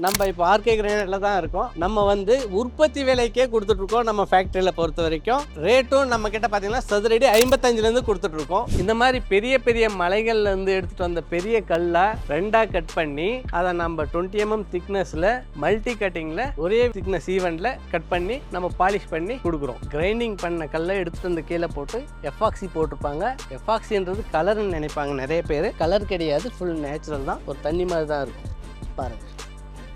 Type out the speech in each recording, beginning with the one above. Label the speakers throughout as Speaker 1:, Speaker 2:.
Speaker 1: நம்ம இப்போ ஆர்கே கிரைனைட்ல தான் இருக்கோம். நம்ம வந்து உற்பத்தி விலைக்கே கொடுத்துட்டு இருக்கோம். நம்ம ஃபேக்டரியில பொறுத்த வரைக்கும் ரேட்டும் நம்ம கிட்ட பாத்தீங்கன்னா சதுரடி 55ல இருந்து கொடுத்துட்டு இருக்கோம். இந்த மாதிரி பெரிய பெரிய மலைகள்ல இருந்து எடுத்துட்டு வந்த பெரிய கல்லை ரெண்டா கட் பண்ணி அதை நம்ம 20 mm திக்னஸ்ல மல்டி கட்டிங்ல ஒரே திக்னஸ் ஈவென்ட்ல கட் பண்ணி நம்ம பாலிஷ் பண்ணி கொடுக்குறோம். கிரைண்டிங் பண்ண கல்லை எடுத்துட்டு வந்து கீழே போட்டு எஃபாக்சி போட்டிருப்பாங்க. எஃபாக்சின்றது கலர்னு நினைப்பாங்க நிறைய பேர். கலர் கிடையாது, ஃபுல் நேச்சுரல் தான். ஒரு தண்ணி மாதிரி தான் இருக்கும். பாருங்க.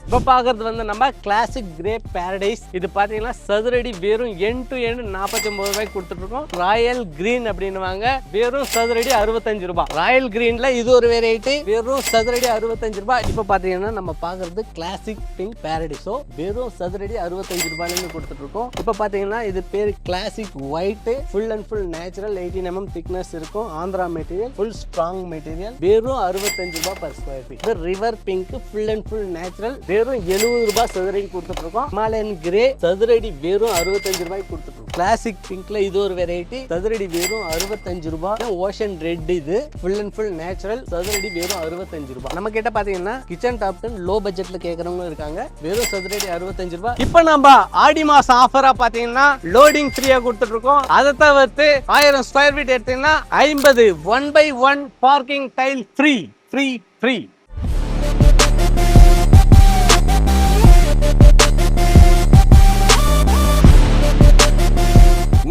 Speaker 1: இப்போ பார்க்கறது வந்து நம்ம கிளாசிக் கிரே பேரடைஸ். இது பார்த்தீங்கன்னா சதுரடி வெறும் எண்ட் டு எண்ட் 49 ரூபாய்க்கு கொடுத்துட்ருக்கோம். ராயல் கிரீன் அப்படின்னுவாங்க. வெறும் சதுரடி 65 ரூபாய். ராயல் கிரீன்ல இது ஒரு வெரைட்டி, வெறும் சதுரடி 65 ரூபாய். இப்போ பார்த்தீங்கன்னா நம்ம பார்க்கறது கிளாசிக் பிங்க் பேரடைஸோ வெறும் சதுரடி 65 ரூபாயிலேருந்து கொடுத்துட்ருக்கோம். இப்போ பார்த்தீங்கன்னா இது பேர் classic white, full and full natural 18 mm thickness இருக்கும். Andhra material, full strong material, வெறும் 65 ரூபாய் பர் ஸ்கொயர் ஃபீட். இது river pink, full and full natural, வெறும் 70 ரூபாய் சதுரடி கொடுத்துருக்கோம். ஹிமாலயன் கிரே சதுரடி வெறும் 65 ரூபாய்க்கு கொடுத்துருக்கோம். கிளாசிக் பிங்க்ல இது ஒரு வெரைட்டி, சதுரடி வெறும் 65 ரூபாய். ஓஷன் ரெட் இது ஃபுல் அண்ட் ஃபுல் நேச்சுரல், சதுரடி வெறும் 65 ரூபாய். நம்ம கிட்ட பாத்தீங்கன்னா கிச்சன் டாப் லோ பட்ஜெட்ல கேட்கறவங்க இருக்காங்க. வெறும் சதுரடி 65 ரூபாய். இப்போ நம்ம ஆடி மாசம் ஆஃபரா பாத்தீங்கன்னா லோடிங் ஃப்ரீயா கொடுத்துட்டு இருக்கோம். அதை தவிர்த்து 1000 ஸ்கொயர் ஃபீட் எடுத்தீங்கன்னா 50 1/1 parking tail free free free.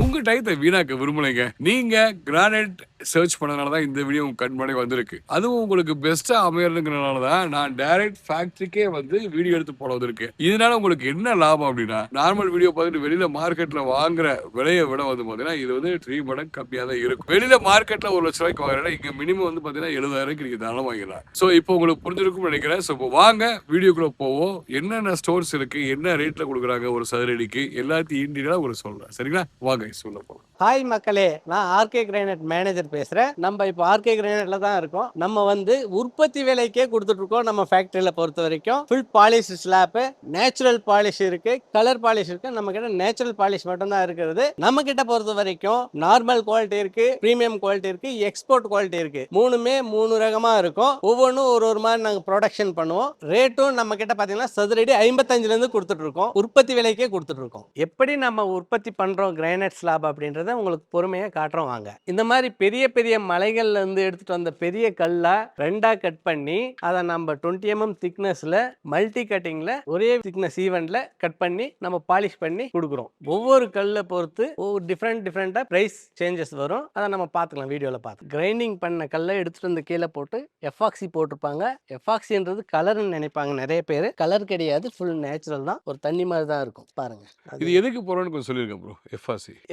Speaker 2: உங்க டயத்தை வீணாக்க விரும்பலைங்க. நீங்க கிரானைட் சர்ச் பண்ணனாலதான் இந்த வீடியோ உங்க கண் முன்னாடி வந்திருக்கு. அதுவும் உங்களுக்கு பெஸ்டா அமையறதுங்கிறனாலதான் நான் டைரக்ட் ஃபேக்டரிக்கே வந்து வீடியோ எடுத்து போட வந்திருக்கு. இதனால உங்களுக்கு என்ன லாபம் அப்படின்னா, நார்மல் வீடியோ பார்த்துட்டு வெளியில மார்க்கெட்ல வாங்குற விலையை விட வந்து பாத்தீங்கன்னா இது வந்து 3 மடங்கு கம்மியா தான் இருக்கும். வெளியில மார்க்கெட்ல 1 லட்ச ரூபாய்க்கு வாங்குறேன், இங்க மினிமம் வந்து பாத்தீங்கன்னா 70,000 நீங்க தாராளம் வாங்கிடலாம். சோ இப்போ உங்களுக்கு புரிஞ்சிருக்கும்னு நினைக்கிறேன். சோ இப்போ வாங்க வீடியோக்குள்ள போவோம். என்னென்ன ஸ்டோர்ஸ் இருக்கு, என்ன ரேட்ல கொடுக்குறாங்க ஒரு சதுரடிக்கு, எல்லாத்தையும் இன்டீரியலா ஒரு சொல்றேன். சரிங்களா? வாங்க சொல்ல போலாம்.
Speaker 1: ஹாய் மக்களே, நான் ஆர்கே கிரைனைட் மேனேஜர் பேசுறேன். நம்ம இப்போ ஆர்கே கிரைனைட்ல தான் இருக்கோம். நம்ம வந்து உற்பத்தி விலைக்கே கொடுத்துட்டு இருக்கோம். நம்ம ஃபேக்டரியில பொறுத்த வரைக்கும் full polish slab, natural polish இருக்கு, கலர் பாலிஷ் இருக்கு. நம்ம கிட்ட நேச்சுரல் பாலிஷ் மட்டும் தான் இருக்கிறது. நம்ம கிட்ட பொறுத்த வரைக்கும் நார்மல் குவாலிட்டி இருக்கு, பிரீமியம் குவாலிட்டி இருக்கு, எக்ஸ்போர்ட் குவாலிட்டி இருக்கு. மூணுமே 3 ரகமா இருக்கும். ஒவ்வொன்றும் ஒரு மாதிரி நாங்கள் ப்ரொடக்ஷன் பண்ணுவோம். ரேட்டும் நம்ம கிட்ட பாத்தீங்கன்னா சதுரடி 55ல இருந்து கொடுத்துட்டு இருக்கோம். உற்பத்தி விலைக்கே கொடுத்துட்டு இருக்கோம். எப்படி நம்ம உற்பத்தி பண்றோம் கிரைனைட் ஸ்லாப் அப்படின்றது உங்களுக்கு பொறுமையா காட்டுறோம் வாங்க. இந்த மாதிரி பெரிய பெரிய மலைகள்ல இருந்து எடுத்துட்டு வந்த பெரிய கல்லை ரெண்டா கட் பண்ணி அதை நம்ம 20 mm திக்னஸ்ல மல்டி கட்டிங்ல ஒரே திக்னஸ் ஈவென்ட்ல கட் பண்ணி நம்ம பாலிஷ் பண்ணி கொடுக்குறோம். ஒவ்வொரு கல்லை பொறுத்து ஒவ்வொரு டிஃப்ரெண்டா பிரைஸ் சேஞ்சஸ் வரும். அதை நம்ம பார்த்துக்கலாம் வீடியோல பார்த்து. கிரைண்டிங் பண்ண கல்லை எடுத்துட்டு வந்து கீழே போட்டு எஃபாக்சி போட்டிருப்பாங்க. எஃபாக்சின்றது கலர்னு நினைப்பாங்க நிறைய பேர். கலர் கிடையாது, ஃபுல் நேச்சுரல் தான். ஒரு தண்ணி மாதிரி தான் இருக்கும். பாருங்க.
Speaker 2: இது எதுக்கு போறோம்னு கொஞ்சம் சொல்லிருக்கேன் ப்ரோ.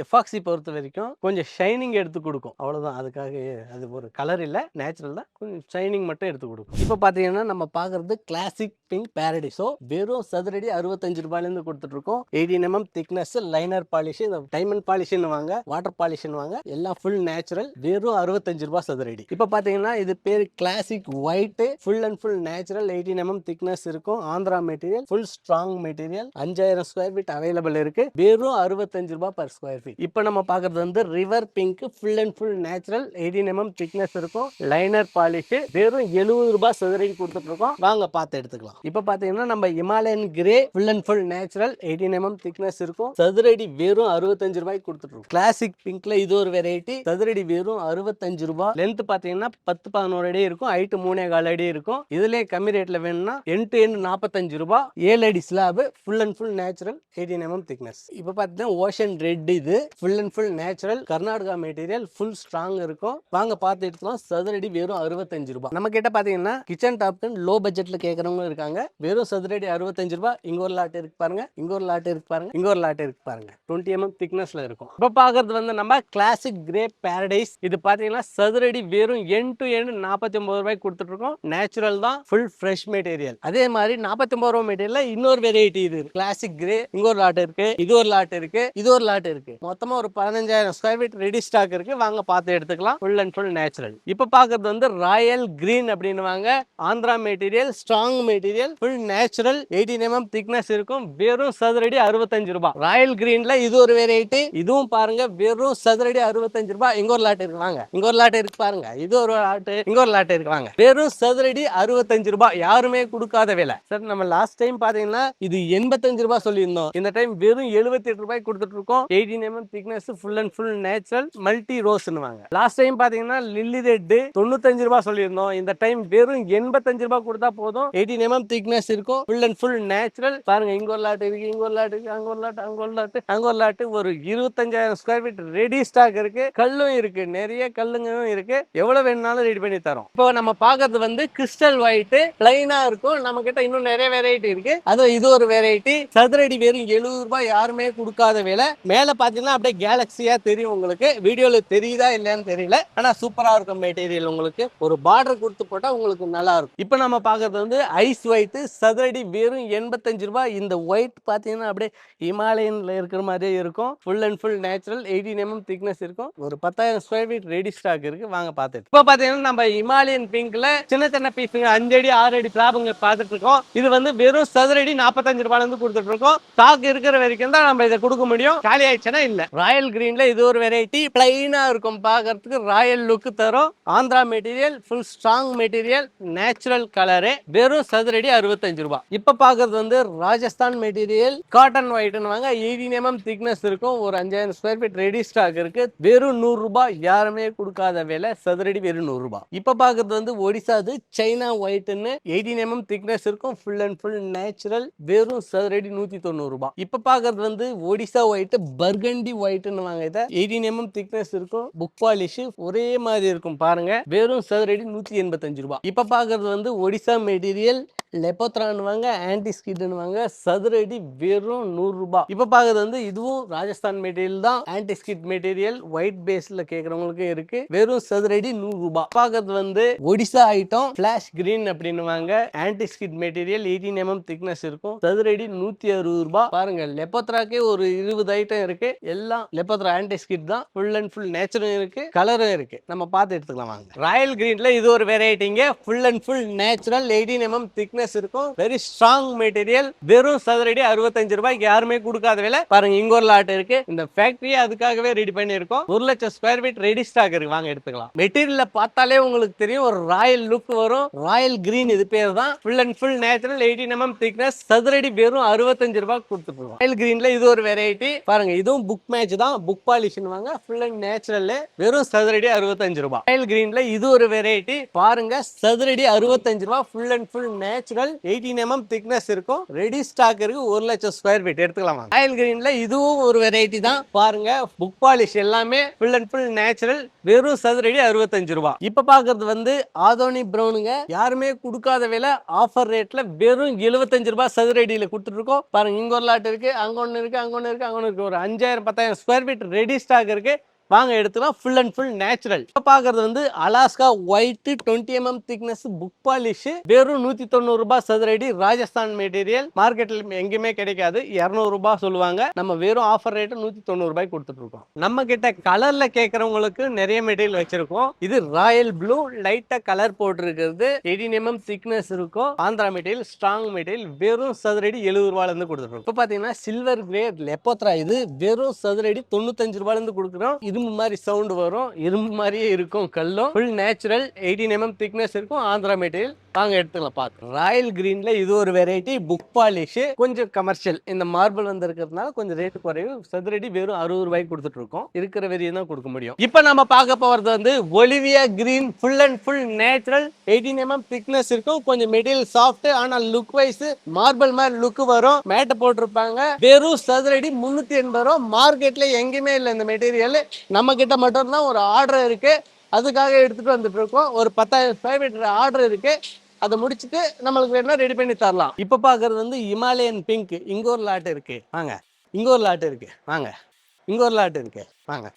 Speaker 1: எஃபாக்சி பொறுத்த வரைக்கும் கொஞ்சம் ஷைனிங் எடுத்து கொடுக்கும், அவ்வளவுதான். அதுக்காக அது ஒரு கலர் இல்ல, நேச்சுரல் தான். கொஞ்சம் ஷைனிங் மட்டும் எடுத்து கொடுக்கும். இப்போ பாத்தீங்கன்னா நம்ம பாக்குறது கிளாசிக் பிங்க் பேரடைஸோ வெறும் சதுரடி 65 ரூபாயில இருந்து கொடுத்துட்டு இருக்கோம். 18 mm thickness, liner polish, diamond பாலிஷ்னு வாங்க, வாட்டர் பாலிஷ்னு வாங்க, எல்லாம் ஃபுல் நேச்சுரல். வெறும் 65 ரூபாய் சதுரடி. இப்போ பாத்தீங்கன்னா இது பேர் classic white, full and full natural, 18 mm thickness இருக்கும். Andhra material, full strong material, 5000 square feet available இருக்கு. வெறும் 65 ரூபாய் பர் ஸ்கொயர் ஃபீட். இப்போ நம்ம பார்க்கறது வந்து river pink, full and full natural, 18 mm thickness இருக்கும். லைனர் பாலிஷ், வெறும் 70 ரூபாய் சதுரடி கொடுத்துட்டு இருக்கோம். வாங்க பார்த்து எடுத்துக்கலாம். இப்போ பாத்தீங்கன்னா நம்ம Himalayan grey, full and full natural, 18 mm thickness இருக்கும். சதுரடி வெறும் 65 ரூபாய்க்கு கொடுத்துட்டு இருக்கோம். கிளாசிக் பிங்க்ல இது ஒரு வெரைட்டி, சதுரடி வெறும் 65 ரூபாய். லென்த் பாத்தீங்கன்னா 10-11 அடி இருக்கும், ஹைட் 3.25 அடி இருக்கும். இதுலயே கம்மி ரேட்ல வேணும்னா end to end 45 ரூபாய். 7 அடி slab, full and full natural, 18 mm thickness. இப்போ பாத்தீங்கன்னா ஓஷன் ரெட், இது full and full natural, Karnataka material, full strong இருக்கும். வாங்க பார்த்து எடுத்துக்கலாம். சதுரடி வெறும் 65 ரூபாய். நம்ம கிட்ட பாத்தீங்கன்னா கிச்சன் டாப் லோ பட்ஜெட்ல கேட்கறவங்க இருக்காங்க. வெறும் சதுரடி 65 ரூபாய். இங்க ஒரு லாட் இருக்கு பாருங்க, இங்க ஒரு லாட் இருக்கு பாருங்க, இங்க ஒரு லாட் இருக்கு பாருங்க. 20 mm திக்னஸ்ல இருக்கும். இப்போ பாக்குறது வந்து நம்ம கிளாசிக் கிரே பேரடைஸ். இது பாத்தீங்கன்னா சதுரடி வெறும் எண்ட் டு எண்ட் 49 ரூபாய்க்கு கொடுத்துட்டு இருக்கோம். நேச்சுரல் தான், ஃபுல் ஃப்ரெஷ் மெட்டீரியல். அதே மாதிரி 49 ரூபாய் மெட்டீரியல்ல இன்னொரு வெரைட்டி இது கிளாசிக் கிரே. இங்க ஒரு லாட் இருக்கு, இது ஒரு லாட் இருக்கு, இது ஒரு லாட் இருக்கு. மொத்தமா ஒரு 15,000 ஸ்கொயர் ஃபீட் ரெடி ஸ்டாக் இருக்கு. வாங்க பார்த்து எடுத்து எடுத்துக்கலாம். Full and full natural. இப்போ பார்க்கறது வந்து ராயல் கிரீன் அப்படின்னுவாங்க. Andhra material, strong material, full natural, 18 mm thickness இருக்கும். வெறும் சதுரடி 65 ரூபாய். ராயல் கிரீன்ல இது ஒரு வெரைட்டி. இதுவும் பாருங்க வெறும் சதுரடி 65 ரூபாய். இங்க ஒரு லாட் இருக்கு வாங்க. இங்க ஒரு லாட் இருக்கு பாருங்க. இது ஒரு லாட், இங்க ஒரு லாட் இருக்கு வாங்க. வெறும் சதுரடி 65 ரூபாய். யாருமே கொடுக்காத விலை. சார் நம்ம லாஸ்ட் டைம் பாத்தீங்கன்னா இது 85 ரூபாய் சொல்லியிருந்தோம். இந்த டைம் வெறும் 78 ரூபாய் கொடுத்துட்டு இருக்கோம். 18 mm thickness, full and full natural, multi ரோஸ்னுவாங்க. லாஸ்ட் டைம் பாத்தீங்கன்னா லில்லி ரெட் 95 ரூபாய் சொல்லியிருந்தோம். இந்த டைம் வெறும் 85 ரூபாய் கொடுத்தா போதும். 18 mm திக்னஸ் இருக்கும். Full and full natural. பாருங்க இங்க ஒரு லாட் இருக்கு, இங்க ஒரு லாட் இருக்கு, அங்க ஒரு லாட், அங்க ஒரு லாட், அங்க ஒரு லாட். ஒரு 25,000 ஸ்கொயர் ஃபீட் ரெடி ஸ்டாக் இருக்கு. கல்லும் இருக்கு, நிறைய கல்லுங்களும் இருக்கு. எவ்வளவு வேணாலும் ரெடி பண்ணி தரோம். இப்போ நம்ம பாக்குறது வந்து கிறிஸ்டல் ஒயிட் பிளைனா இருக்கும். நம்ம கிட்ட இன்னும் நிறைய வெரைட்டி இருக்கு. அது இது ஒரு வெரைட்டி. சதுரடி வெறும் 70 ரூபாய். யாருமே கொடுக்காத விலை. மேல பாத்தீங்கன்னா அப்படியே கேலக்சியா தெரியும் உங்களுக்கு. வீடியோல தெரியுதா இல்லையான்னு தெரியல. ஆனா சூப்பரா இருக்கும் மெட்டீரியல். உங்களுக்கு ஒரு பார்டர் கொடுத்து போட்டா உங்களுக்கு நல்லா இருக்கும். இப்போ நம்ம பாக்குறது வந்து ஐஸ் ஒயிட். சதுரடி வெறும் 85 ரூபாய். இந்த ஒயிட் பாத்தீங்கன்னா அப்படியே ஹிமாலயன்ல இருக்கிற மாதிரியே இருக்கும். Full and full natural, 18 mm thickness இருக்கும். ஒரு 10,000 ஸ்கொயர் ஃபீட் ரெடி ஸ்டாக் இருக்கு. வாங்க பார்த்துட்டு. இப்போ பாத்தீங்கன்னா நம்ம ஹிமாலயன் பிங்க்ல சின்ன சின்ன பீஸுங்க 5 அடி 6 அடி பிளாபுங்க பார்த்துட்டு இருக்கோம். இது வந்து வெறும் சதுரடி 45 ரூபாயில இருந்து கொடுத்துட்டு இருக்கோம். ஸ்டாக் இருக்கிற வரைக்கும் தான் நம்ம இதை கொடுக்க முடியும். காலி ஆயிடுச்சுன்னா இல்ல. ராயல் கிரீன்ல இது ஒரு வெரைட்டி. பிளைனா இருக்கும், பார்க்கறதுக்கு ராயல் லுக் தரும். Andhra material, full strong material, natural colour. வெறும் சதுரடி 65 ரூபாய். இப்ப பாக்குறது வந்து ராஜஸ்தான் மெட்டீரியல், காட்டன் ஒயிட்னுவாங்க. 18 mm திக்னஸ் இருக்கும். ஒரு 5,000 ஸ்கொயர் ஃபீட் ரெடி ஸ்டாக் இருக்கு. வெறும் 100 ரூபாய். யாருமே கொடுக்காத விலை. சதுரடி வெறும் 100 ரூபாய். இப்ப பாக்குறது வந்து ஒடிசாது சைனா ஒயிட்னு 18 mm திக்னஸ் இருக்கும். Full and full natural. வெறும் சதுரடி 190 ரூபாய். இப்ப பாக்குறது வந்து ஒடிசா ஒயிட் பர்கண்டி ஒயிட்னுவாங்க. இத 18 mm திக்னஸ் இருக்கும். புக் பாலிஷ் ஒரே மாதிரி இருக்கும் பாருங்க. வெறும் சதுரடி 185 ரூபாய். இப்ப பாக்குறது வந்து ஒடிசா மெட்டீரியல் லெப்போத்ரான்வாங்க, ஆன்டி ஸ்கிட்னுவாங்க. சதுரடி வெறும் 100 ரூபாய். இப்ப பாக்குறது வந்து இதுவும் ராஜஸ்தான் மெட்டீரியல் தான். ஆன்டி ஸ்கிட் மெட்டீரியல் ஒயிட் பேஸ்ல கேக்குறவங்களுக்கு இருக்கு. வெறும் சதுரடி 100 ரூபாய். பாக்குறது வந்து ஒடிசா ஐட்டம் ஃபிளாஷ் கிரீன் அப்படின்னுவாங்க. Anti skid material 18 mm thickness இருக்கும். சதுரடி 160 ரூபாய். பாருங்க லெப்போத்ராக்கே ஒரு 20 ஐட்டம் இருக்கு. எல்லாம் லெப்போத்ரா ஆன்டி ஸ்கிட் தான். ஃபுல் அண்ட் ஃபுல் நேச்சுரல் இருக்கு, கலரும் இருக்கு. நம்ம பார்த்து எடுத்துக்கலாம் வாங்க. ராயல் கிரீன்ல இது ஒரு வெரைட்டிங்க. Full and full natural, 18 mm thickness இருக்கும். Very strong material. வெறும் சதுரடி 65 ரூபாய்க்கு. யாருமே கொடுக்காத விலை. பாருங்க இங்க ஒரு லாட் இருக்கு. இந்த ஃபேக்டரியை அதுக்காகவே ரெடி பண்ணி இருக்கோம். 1 லட்சம் ஸ்கொயர் ஃபீட் ரெடி ஸ்டாக் இருக்கு. வாங்க எடுத்துக்கலாம். மெட்டீரியல் பார்த்தாலே உங்களுக்கு தெரியும் ஒரு ராயல் லுக் வரும். ராயல் கிரீன் இது பேர் தான். Full and full natural, 18 mm thickness. சதுரடி வெறும் 65 ரூபாய்க்கு கொடுத்துருவோம். ராயல் கிரீன்ல இது ஒரு வெரைட்டி. பாருங்க இதுவும் புக் மேட்ச் தான். புக் பாலிஷ்னுவாங்க. Full and natural. வெறும் சதுரடி 65 ரூபாய். ராயல் கிரீன்ல இது ஒரு வெரைட்டி. பாருங்க சதுரடி 65 ரூபாய். Full and full natural, 18 mm thickness இருக்கும். ரெடி ஸ்டாக் இருக்கு. 1 லட்சம் ஸ்கொயர் ஃபீட் எடுத்துக்கலாம். ராயல் கிரீன்ல இதுவும் ஒரு வெரைட்டி தான். பாருங்க புக் பாலிஷ் எல்லாமே ஃபுல் அண்ட் ஃபுல் நேச்சுரல். வெறும் சதுரடி 65 ரூபாய். இப்ப பாக்குறது வந்து ஆதோனி பிரவுனுங்க. யாருமே கொடுக்காத விலை. ஆஃபர் ரேட்ல வெறும் 75 ரூபாய் சதுரடியில கொடுத்துட்டு இருக்கோம். பாருங்க இங்க ஒரு லாட் இருக்கு, அங்க ஒண்ணு இருக்கு, அங்க ஒண்ணு இருக்கு, அங்க ஒண்ணு இருக்கு. ஒரு 5,000 10,000 ஸ்கொயர் ஃபீட் ரெடி ஸ்டாக் இருக்கு. வாங்க எடுத்துக்கலாம். Full and full natural. இப்ப பாக்குறது வந்து Alaska white 20 mm thickness book polish. வெறும் 190 ரூபாய் சதுரடி. ராஜஸ்தான் மெட்டீரியல். மார்க்கெட்ல எங்கேயுமே கிடைக்காது. 200 ரூபாய் சொல்லுவாங்க. நம்ம வெறும் ஆஃபர் ரேட் 190 ரூபாய் கொடுத்துட்டு இருக்கோம். நம்ம கிட்ட கலர்ல கேட்கறவங்களுக்கு நிறைய மெட்டீரியல் வச்சிருக்கோம். இது ராயல் ப்ளூ லைட்டா கலர் போட்டிருக்கிறது. 18 mm திக்னஸ் இருக்கும். Andhra material, strong material. வெறும் சதுரடி 70 ரூபாயில இருந்து கொடுத்துருக்கோம். இப்ப பாத்தீங்கன்னா சில்வர் கிரே லெப்போத்ரா. இது வெறும் சதுரடி 95 ரூபாயில இருந்து கொடுக்குறோம். இரும்பு மாதிரி சவுண்ட் வரும். இரும்பு மாதிரியே இருக்கும் கல்லும். ஃபுல் நேச்சுரல், 18 mm திக்னஸ் இருக்கும். ஆந்திரா மெட்டீரியல். வாங்க எடுத்துக்கலாம். பார்த்து ராயல் கிரீன்ல இது ஒரு வெரைட்டி. புக் பாலிஷ் கொஞ்சம் கமர்ஷியல். இந்த மார்பிள் வந்து இருக்கிறதுனால கொஞ்சம் ரேட் குறையும். சதுரடி வெறும் 60 ரூபாய்க்கு கொடுத்துட்டு இருக்கோம். இருக்கிற வெறியும் தான் கொடுக்க முடியும். இப்ப நம்ம பார்க்க போறது வந்து Olivia green. Full and full natural, 18 mm thickness இருக்கும். கொஞ்சம் மெட்டீரியல் சாஃப்ட். ஆனா லுக் வைஸ் மார்பிள் மாதிரி லுக் வரும். மேட்டை போட்டிருப்பாங்க. வெறும் சதுரடி 380 ரூபாய். மார்க்கெட்ல எங்கேயுமே இல்லை இந்த மெட்டீரியல். நம்ம கிட்ட மட்டும் தான் ஒரு ஆர்டர் இருக்கு. அதுக்காக எடுத்துட்டு வந்துட்டு இருக்கோம். ஒரு 10,000 ஸ்கொயர் ஃபீட் ஆர்டர் இருக்கு. அதை முடிச்சுட்டு நம்மளுக்கு வேணா ரெடி பண்ணி தரலாம். இப்ப பாக்குறது வந்து ஹிமாலயன் பிங்க். இங்க ஒரு லாட் இருக்கு. வாங்க. இங்க ஒரு லாட் இருக்கு. வாங்க. இங்க ஒரு லாட் இருக்கு. வாங்க.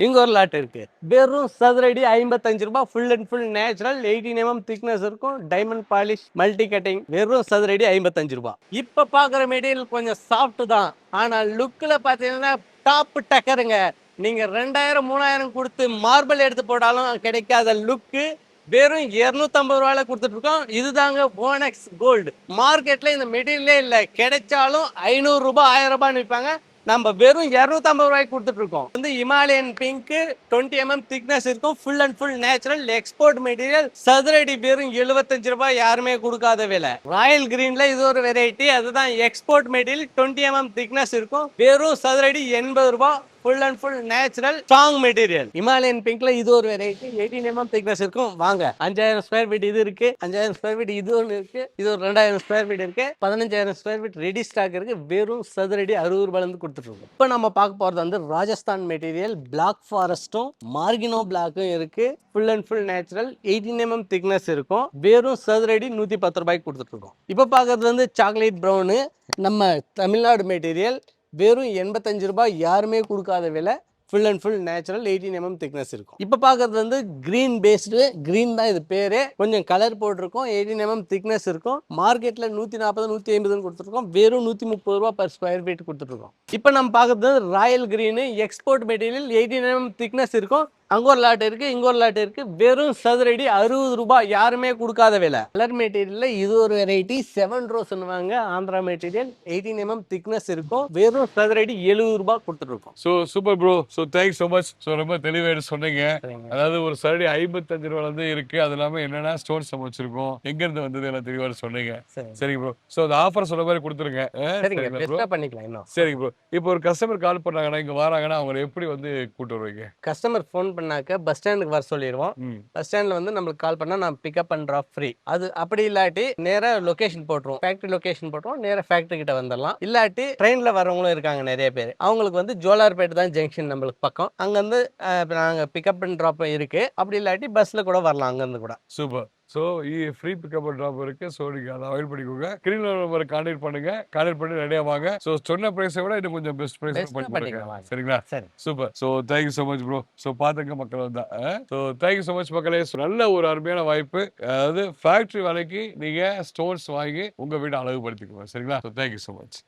Speaker 1: இங்க ஒரு லாட் இருக்கு. வெறும் சதுரடி 55 ரூபாய். Full and full natural, 18 mm thickness இருக்கும். Diamond polish, multi cutting. வெறும் சதுரடி 55 ரூபாய். இப்ப பாக்குற மெட்டீரியல் கொஞ்சம் சாஃப்ட் தான். ஆனா லுக்ல பாத்தீங்கன்னா டாப் டக்கருங்க. நீங்க 2000 3000 கொடுத்து மார்பிள் எடுத்து போட்டாலும் கிடைக்காத லுக்கு வெறும் 250 ரூபாயில கொடுத்துட்டு இருக்கோம். இதுதாங்க போனக்ஸ் கோல்டு. மார்க்கெட்ல இந்த மெட்டீரியலே இல்ல, கிடைச்சாலும் 500 ரூபாய் 1000 ரூபாய் விற்பாங்க. நம்ம வெறும் 250 ரூபாய்க்கு கொடுத்துட்டு இருக்கோம். வந்து இமாலயன் பிங்க் 20 mm திக்னஸ் இருக்கும். Full and full natural export material. சதுரடி வெறும் 75 ரூபாய், யாருமே கொடுக்காத விலை. ராயல் கிரீன்ல இது ஒரு வெரைட்டி, அதுதான் எக்ஸ்போர்ட் மெட்டீரியல். 20 mm திக்னஸ் இருக்கும். வெறும் சதுரடி 80 ரூபாய். Full and full natural strong material. Himalayan பிங்க்ல இது ஒரு வெரைட்டி, 18 mm திக்னஸ் இருக்கும். வாங்க, 5000 ஸ்கொயர் ஃபீட் இது இருக்கு, 5000 ஸ்கொயர் ஃபீட் இது ஒன்று இருக்கு, இது ஒரு 2000 ஸ்கொயர் ஃபீட் இருக்கு, 15000 ஸ்கொயர் ஃபீட் ரெடி ஸ்டாக் இருக்கு. வெறும் சதுரடி 60 ரூபாயில இருந்து கொடுத்துட்டு இருக்கோம். இப்போ நம்ம பார்க்க போறது வந்து ராஜஸ்தான் மெட்டீரியல். பிளாக் ஃபாரஸ்டும் மார்கினோ பிளாக்கும் இருக்கு. Full and full natural 18 mm thickness இருக்கும். வெறும் சதுரடி 110 ரூபாய்க்கு கொடுத்துட்டு இருக்கோம். இப்போ பார்க்கறது வந்து சாக்லேட் ப்ரௌனு, நம்ம தமிழ்நாடு மெட்டீரியல். வெறும் 85 ரூபாய், யாருமே கொடுக்காத விலை. Full and full natural 18 mm thickness இருக்கும். இப்போ பார்க்கறது வந்து கிரீன் பேஸ்டு, கிரீன் தான் இது பேரு. கொஞ்சம் கலர் போட்டிருக்கும், 18 mm திக்னஸ் இருக்கும். மார்க்கெட்ல 140 150 கொடுத்துருக்கோம். வெறும் 130 ரூபாய் பர் ஸ்கொயர் ஃபீட் கொடுத்துருக்கோம். இப்போ நம்ம பார்க்கறது Royal green export material, 18 mm thickness இருக்கும். அங்க ஒரு லாட் இருக்கு, இங்க ஒரு லாட் இருக்கு. வெறும் சதுரடி 60 ரூபாய், யாருமே கொடுக்காத விலை. கலர் மெட்டீரியல்ல இது ஒரு வெரைட்டி, 7 ரோஸ் சொல்லுவாங்க, ஆந்திரா மெட்டீரியல். 18 mm திக்னஸ் இருக்கும். வெறும் சதுரடி 70 ரூபாய் கொடுத்துருக்கோம்.
Speaker 2: So super bro. So thanks so much. So ரொம்ப தெளிவாக சொன்னீங்க. அதாவது ஒரு சரடி 55 ரூபாயில இருந்து இருக்கு. அது இல்லாம என்னென்ன ஸ்டோன்ஸ் நம்ம வச்சிருக்கோம், எங்க இருந்து வந்தது எல்லாம் தெளிவாக சொன்னீங்க. சரிங்க ப்ரோ. ஸோ அந்த ஆஃபர் சொன்ன மாதிரி கொடுத்துருங்க.
Speaker 1: சரிங்க, பெஸ்டா பண்ணிக்கலாம் இன்னும்.
Speaker 2: சரிங்க ப்ரோ. இப்போ ஒரு கஸ்டமர் கால் பண்ணாங்கன்னா, இங்க வராங்கன்னா அவங்க எப்படி வந்து கூட்டு வருவீங்க?
Speaker 1: கஸ்டமர் ஃபோன் பண்ணாக்க பஸ் ஸ்டாண்டுக்கு வர சொல்லிடுவோம். பஸ் ஸ்டாண்ட்ல வந்து நம்மளுக்கு கால் பண்ணா நான் பிக்கப் அண்ட் ட்ராப் ஃப்ரீ. அது அப்படி இல்லாட்டி நேரா லொகேஷன் போட்டுருவோம், ஃபேக்டரி லொகேஷன் போட்டுருவோம். நேரா ஃபேக்டரி கிட்ட வந்துடலாம். இல்லாட்டி ட்ரெயின்ல வரவங்களும் இருக்காங்க நிறைய பேர். அவங்களுக்கு வந்து ஜோலார்பேட் தான் ஜங்ஷன் நம்மளுக்கு பக்கம். அங்க இருந்து நாங்க பிக்கப் அண்ட் ட்ராப் இருக்கு. அப்படி இல்லாட்டி பஸ்ல கூட வரலாம் அங்க இருந்து கூட.
Speaker 2: Super. So free pickup and drop இருக்கு. ஸோ நீங்க அதை அவாய்ட் பண்ணிக்கோங்க. ஸ்கிரீன்ல நம்பரை கான்டாக்ட் பண்ணுங்க. கான்டாக்ட் பண்ணி ரெடியா வாங்க. ஸோ சொன்ன பிரைஸை விட இன்னும் கொஞ்சம் பெஸ்ட் பிரைஸ் பண்ணிக்கலாம். சரிங்களா?
Speaker 1: சரி,
Speaker 2: super. So thank you so much bro. So பாத்துங்க மக்கள் வந்தா. ஸோ தேங்க்யூ ஸோ மச் மக்களே. நல்ல ஒரு அருமையான வாய்ப்பு. அதாவது ஃபேக்டரி வேலைக்கு நீங்க ஸ்டோன்ஸ் வாங்கி உங்க வீட்டை அழகுபடுத்திக்கோங்க. சரிங்களா? So thank you so much.